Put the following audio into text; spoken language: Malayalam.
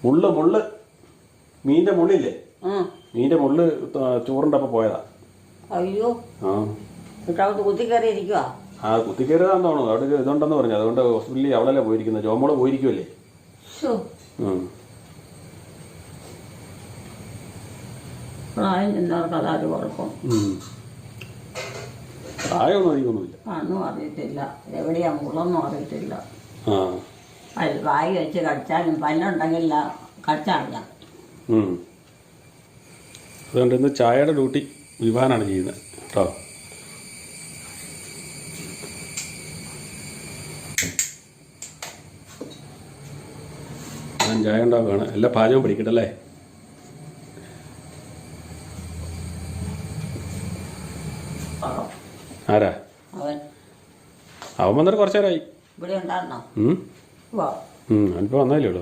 മുള്ള് മീൻ്റെ മുള്ളില്ലേ? മീൻ്റെ മുള്ള് ചോറിൻ്റെ അപ്പം പോയതാ. അയ്യോ. ആ അവിടെ കുത്തിക്കയറി ഇരിക്കുക. ആ കുത്തിക്കയറിയതാന്ന് തോന്നുന്നു. അവിടെ ഇതുണ്ടെന്ന് പറഞ്ഞു. അതുകൊണ്ട് ഹോസ്പിറ്റലിൽ അവളല്ലേ പോയിരിക്കുന്നത്. ജോമോള് പോയിരിക്കുമല്ലേ. പ്രായം ചെന്നവർക്ക് അതൊരു കുഴപ്പം. പ്രായമൊന്നും അധികമൊന്നുമില്ല. ഒന്നും അറിയത്തില്ല, എവിടെയാ മുള്ളൊന്നും അറിയത്തില്ല. ആ അത് വായി വെച്ച് കടിച്ചാലും പല്ലുണ്ടെങ്കിൽ കടിച്ചാറില്ല. അതുകൊണ്ട് ഇന്ന് ചായയുടെ ഡ്യൂട്ടി വിവാനാണ് ചെയ്യുന്നത് കേട്ടോ. ഞാൻ ചായ ഉണ്ടാവുകയാണ്. എല്ലാ പാചകവും പഠിക്കട്ടല്ലേ. ആരാ അവൻ വന്നിട്ട് കുറച്ചു നേരമായി. ഇവിടെ ഉണ്ടായിരുന്നോ? അവനിപ്പോൾ വന്നാലേ ഉള്ളൂ.